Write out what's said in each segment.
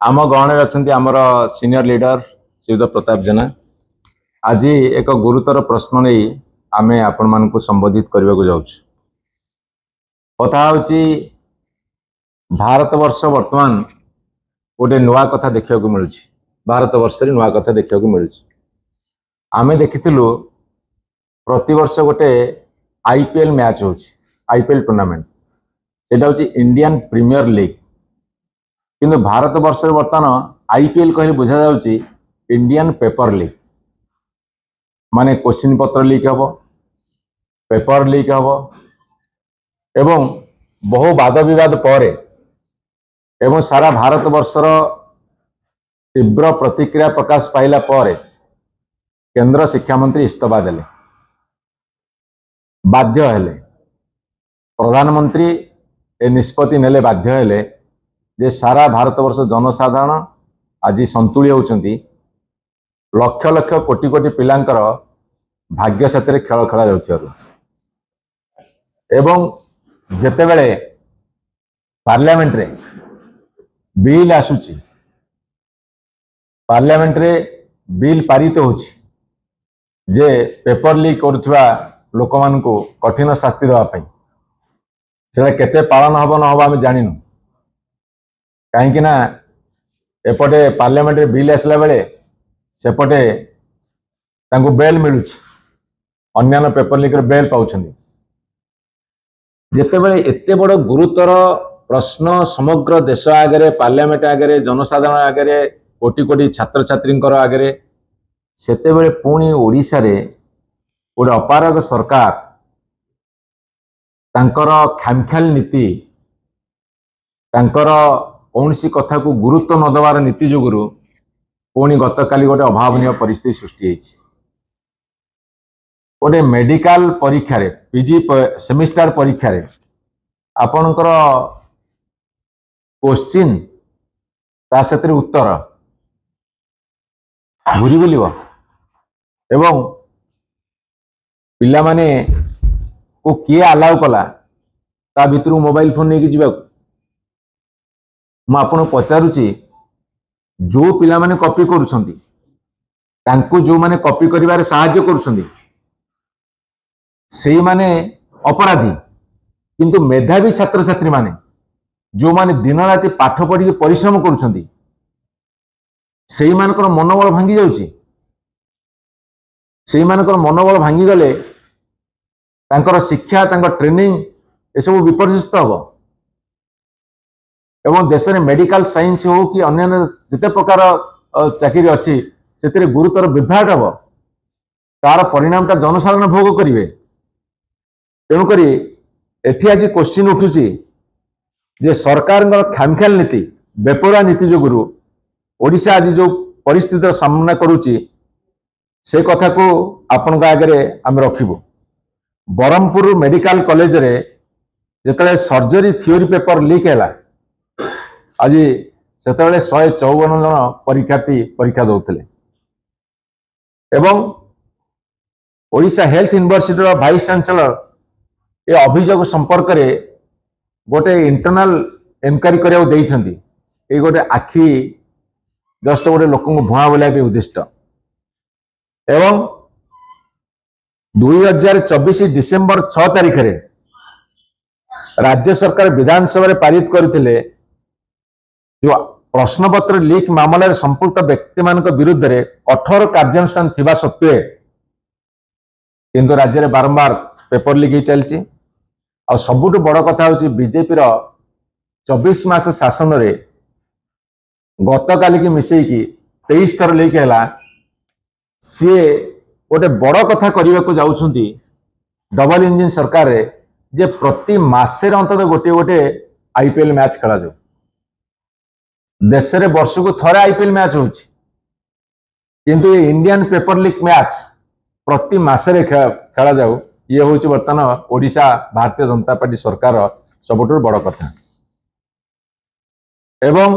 आम गहन अच्छा आमर सीनियर लीडर श्रीयुत प्रताप जेना आज एक गुरुतर प्रश्न नहीं आम आपण मान संबोधित करने को जाऊँ। कथा हूँ भारत वर्ष वर्तमान गोटे नुआ कथा देखा मिलूँ। भारत वर्ष नुआ कथा देखा मिलूँ। आम देखी प्रतिवर्ष गोटे आईपीएल मैच हो आईपीएल टूर्नामेंट से हूँ इंडियन प्रीमियर लीग किंतु भारत वर्ष बर्तमान आईपीएल कह बुझा जाउची इंडियन पेपर लीग माने क्वेश्चन पत्र लीक हम पेपर लीक हम एवं बहु वाद विवाद पर एवं सारा भारत वर्षर तीव्र प्रतिक्रिया प्रकाश पाइला पर केंद्र शिक्षा मंत्री इस्तीफा देले बाध्य हेले प्रधानमंत्री ए निष्पत्ति नेले बाध्य हेले जे सारा भारत वर्ष जनसाधारण आज संतुली होउछंती लक्ष लक्ष कोटि कोटि पिलांकर भाग्य साथी खेल खेला जाउछारु एवं जेतेबेले पार्लियामेंट रे बिल आसुची पार्लियामेंट रे बिल पारित होउची जे पेपर लीक करुवा लोक मान को कठिन शास्ति देवा पई सेटा केते पालन हबो न हबो आमे जानिनु कहीं ना एपटे पार्लियामेंट रे बिल आसला बेले सेपटे तांको बेल मिलू अन्य पेपर लीक बेल पाउछंदी जेतेबेले एते बड़ गुरुतर प्रश्न समग्र देश आगे पार्लियामेंट आगे जनसाधारण आगे कोटि कोटि छात्र छात्री आगे सेतेबेले पुणी ओडिशा रे गोटे अपारग सरकार तांकर खामख्याल नीति तांकर कौन सी कथा को गुरुत्व न देवार नीति जोगुरु पुणी गतकाली गोटे अभावनीय परिस्थिति सृष्टि होइछि। गोटे मेडिकल परीक्षा रे पीजी सेमिस्टर परीक्षा रे आपणकर क्वेश्चन ता सतिर उत्तर घुरी बुलिबो एवं पिला माने को किए अलाउ कला ता भितर मोबाइल फोन नहीं जीवा मु आपन पचारुची जो पिला माने कॉपी करूछंती तांको जो माने कॉपी करिवारे सहाय्य करूछंती सेही माने अपराधी किंतु मेधावी छात्र छात्री माने जो माने दिन राति पाठ पढ़ी परिश्रम करूछंती सेही मानकर मनोबल भांगी जाउची सेही मानकर मनोबल भांगी गले तांकर शिक्षा तांकर ट्रेनिंग ए सब विपर्यस्त हबो एवं देश में मेडिकल साइंस हो कि अन्य जिते प्रकार चाकरी अच्छी से गुरुतर विभ्राट हम तार परिणाम जनसाधारण भोग करेंगे तेणुक एटी आज क्वेश्चन उठुची जे सरकार खामख्याल नीति बेपरुआ नीति जोगुरु ओडिशा आज जो परिस्थितिर सामना करुची से कथा को आपण आगे आम रखिबु। बरहमपुर मेडिकल कॉलेज रे जेतले सर्जरी थ्योरी पेपर लीक हैला आज से 154 जन परीक्षार्थी परीक्षा दौले एवं Odisha health university vice chancellor ए अभियोग संपर्क रे गोटे इंटरनल इनक्वारी करने गोटे आखि जस्ट गोटे लोक भुआ बोला उद्दिष्ट एवं 2024 डिसेम्बर 6 तारिख रे राज्य सरकार विधानसभा पारित करथिले जो प्रश्नपत्र लीक मामला संपुक्त व्यक्ति मान विरुद्ध रे कठोर कार्यानुष्ठान थिबा सत्वे किंतु राज्य रे बारंबार पेपर लीक चलची आ सबुठ बड़ कथा होची बीजेपी रो 24 मास शासन रे गतकाली की मिसई की 23 थर लीक हैला सी गोटे बड़ कथा करने को जाउछंती डबल इंजिन सरकार रे जे प्रति मासे अंतत गोटे गोटे आईपीएल मैच खेला जाऊ देश रे वर्ष को थरे आईपीएल मैच होची किंतु ये इंडियन पेपर लीक मैच प्रति मासे खेला जाऊ ये होची वर्तमान ओडिशा भारतीय जनता पार्टी सरकार सबुठ बड़ कथा एवं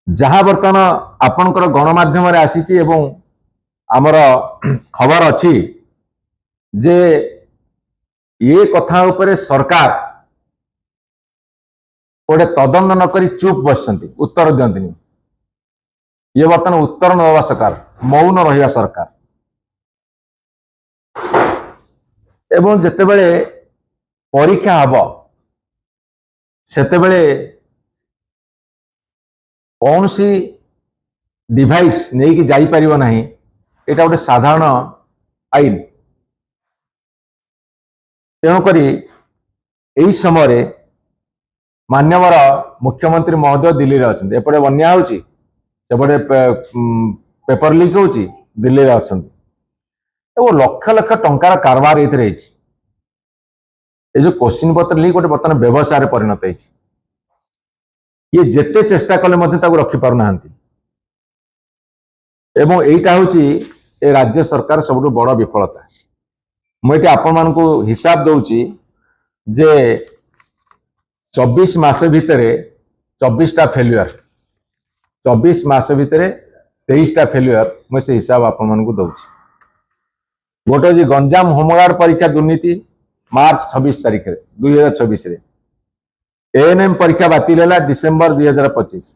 जहां वर्तमान आपणकर गणमाध्यम रे आसीची एवं आमर खबर अच्छी जे ये कथा उपरे सरकार गोटे तदन न करी चुप बस उत्तर दिंती ये बर्तमान उत्तर नवा सरकार मौन रहा सरकार एवं जितेबले परीक्षा हम सेतेबले कौन सी डिवाइस नहीं कि जाई परिबो नहीं एटा गोटे साधारण आईन तेणुक यही समय मान्यवर मुख्यमंत्री महोदय दिल्ली रे अछंती एपटे बन्या होची सेपटे पेपर लीक होची दिल्ली रे अछंती एवं लक्ष लक्ष टंकार कारबार ये जो क्वेश्चन पत्र लीक गोटे बर्तमान व्यवसाय परिणत है ये जेते चेष्टा कले रखी पार ना एवं एटा होची ए राज्य सरकार सब बड़ विफलता मुझे आपण मानकु हिसाब दउची जे 24 मास भितर 24टा फेल्युअर 24 मास भितर 23टा फेल्युअर मुझे हिसाब आपण मानकु दउची गोटे जी गंजाम होमगार्ड परीक्षा दुर्नीति मार्च 26 तारीख 2026 एएनएम परीक्षा बातिल है डिसेम्बर 2025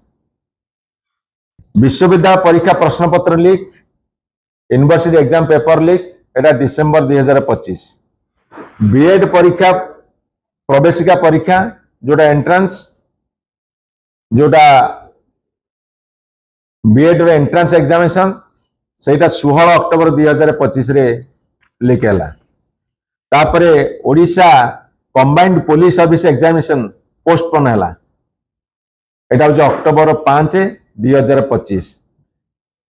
विश्वविद्यालय परीक्षा प्रश्नपत्र leak university exam paper leak एटा डिसेम्बर 2025 बीएड परीक्षा प्रवेशिका परीक्षा जोटा एंट्रांस जोटा बीएड रो एंट्रांस एग्जामिनेशन सेटा 16 अक्टोबर 2025 रे लीक है तापरे Odisha combined police service examination postpone है एटा हो अक्टोबर 5 2025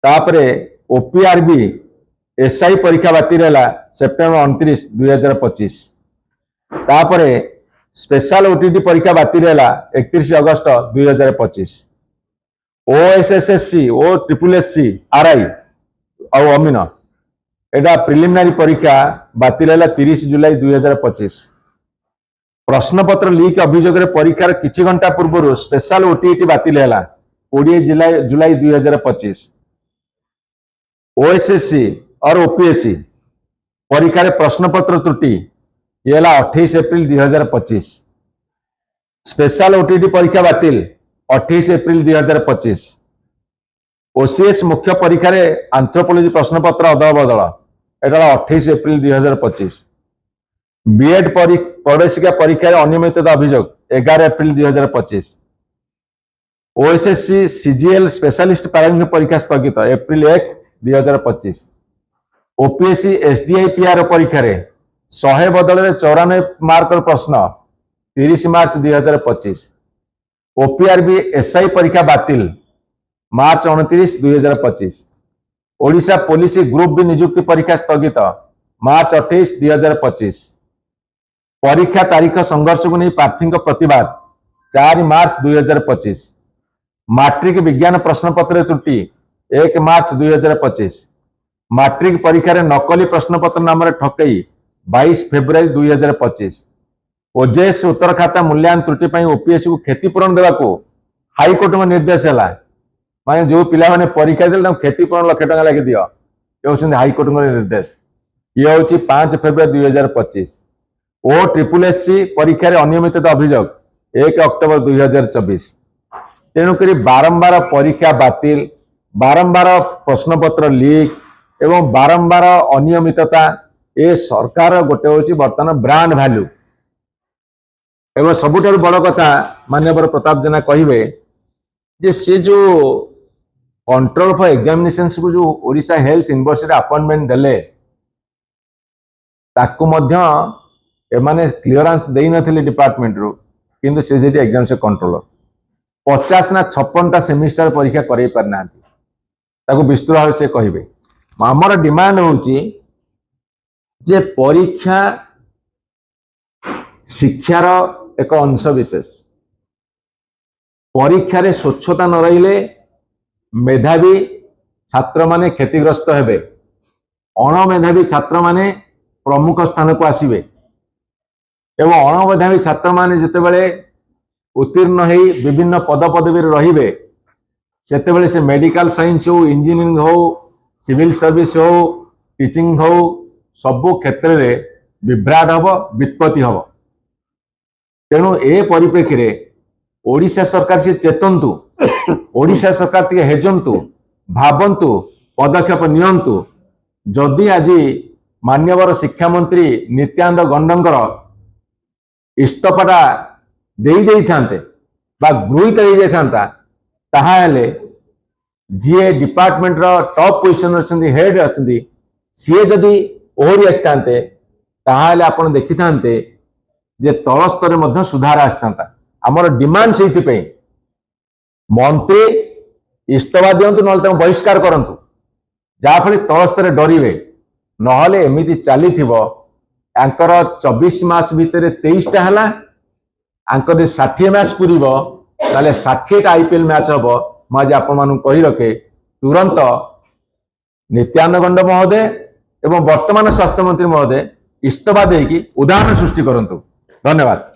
तापरे ओपीआरबी एसआई परीक्षा बातिल है सेप्टेम्बर 29 2025 तापरे स्पेशल ओटीटी परीक्षा बातिल है 31 अगस्त 2025 ओएसएसएससी ओ ट्रिपल एससी आरआई और अमीन एटा प्रिलिमिनारी परीक्षा बातिल है 30 जुलाई 2025 प्रश्नपत्र लीक अभियोग परीक्षार किछि घंटा पूर्व स्पेशल ओटीटी बातिल है 20 जुलाई 2025 ओएसएससी और ओपीएससी परीक्षार प्रश्नपत्र त्रुटि ये 28 अप्रैल 2025 स्पेशल ओटीटी परीक्षा बातिल 28 अप्रैल 2025 ओसीएस मुख्य परीक्षार आंथ्रोपोलॉजी प्रश्नपत्र अदलबदल एटा 28 अप्रैल 2025 बीएड प्रवेशिका परीक्षार अनियमितता अभियोग 11 अप्रैल 2025 ओएसएससी सीजीएल स्पेशलिस्ट प्रारंभिक परीक्षा स्थगित एप्रिल 1 2025 ओपीएससी एसडीआई पीआर परीक्षा 100 बदल 94 मार्क प्रश्न 30 मार्च 2025 ओपीआरबी एसआई परीक्षा बातिल मार्च 29 2025 ओडिशा पुलिस ग्रुप बी नियुक्ति परीक्षा स्थगित मार्च 28 2025 परीक्षा तारीख संघर्ष को नहीं प्रार्थी प्रतिवाद 4 मार्च 2025 मैट्रिक विज्ञान प्रश्नपत्र त्रुटि 1 मार्च 2025 मैट्रिक परीक्षा नकली प्रश्नपत्र नाम ठकई 22 फेब्रुआरी 2025 ओजेएस उत्तर खाता मूल्यांकन त्रुटि ओपीएससी को क्षतिपूरण देवा हाईकोर्ट में निर्देश है माने जो पिला माने परीक्षा दे क्षतिपूरण लाख टका लगे दियो ये हाईकोर्ट निर्देश ये हूँ 5 फेब्रुआरी 2025 ओ ट्रिपल एससी परीक्षा अनियमितता अभियोग 1 अक्टोबर 2024 तेणुक बारंबार परीक्षा बातिल बारंबार प्रश्नपत्र लीक एवं बारंबार अनियमितता ए सरकार गोटे हूँ बर्तमान ब्रांड वैल्यू एवं सबुठ बड़ कथा माननीय प्रताप जेना कहे जे से जो कंट्रोल फॉर एग्जामिनेशन को जो ओडिशा हेल्थ यूनिवर्सिटी अपॉइंटमेंट देले ताकू मध्य एमाने क्लीयरेंस देई नथिले डिपार्टमेंट रो किंतु से जेटी एग्जामिनेशन कंट्रोलर 50 ना 56टा सेमिस्टर परीक्षा करई पार नांती ताकू विस्तृत भाव से कहिबे हमर डिमांड होची जे परीक्षा शिक्षार एक अंश विशेष परीक्षा रे स्वच्छता न रहिले मेधावी छात्र माने क्षतिग्रस्त हेबे अणमेधावी छात्र माने प्रमुख स्थान को आसीबे एवं अणमेधावी छात्र माने जेतेबेले उत्तीर्ण हो विभिन्न पद पदवी रहिबे सेतेबेले से मेडिकल साइंस हो इंजीनियरिंग हो सिविल सर्विस हो टीचिंग हो सबु क्षेत्र रे विभ्राट हब वित्पत्ति हब तेणु ए परिप्रेक्षी रे ओडिशा सरकार से चेतंतु ओडिशा सरकार टिके हेजंतु भाबंतु पदक्षेप नियंतु जदि आज मान्यवर शिक्षा मंत्री नित्यानंद गंडंकर इस्तफाटा दे थांते बा गृहीत हो जाता ताहाले जी डिपार्टमेंट रो टॉप पोजिशन अच्छी हेड अच्छी सी जदि ओहरी आसते ताहाले आपण देखि थांते जे तल स्तर में सुधार आसता आमर डिमांड से मंत्री इस्तफा दिंतु ना बहिष्कार करंतु जाफल तल स्तर डरवे नहले एमती चली 24 मास भितर 23टा है आंकर 60 मैच पूरब ना 60टा आईपीएल मैच हम मुझे आपण कही रखे तुरंत नित्यानंद गंड महोदय एवं वर्तमान स्वास्थ्य मंत्री महोदय इस्तफा देकी उदाहरण सृष्टि करंतु। धन्यवाद।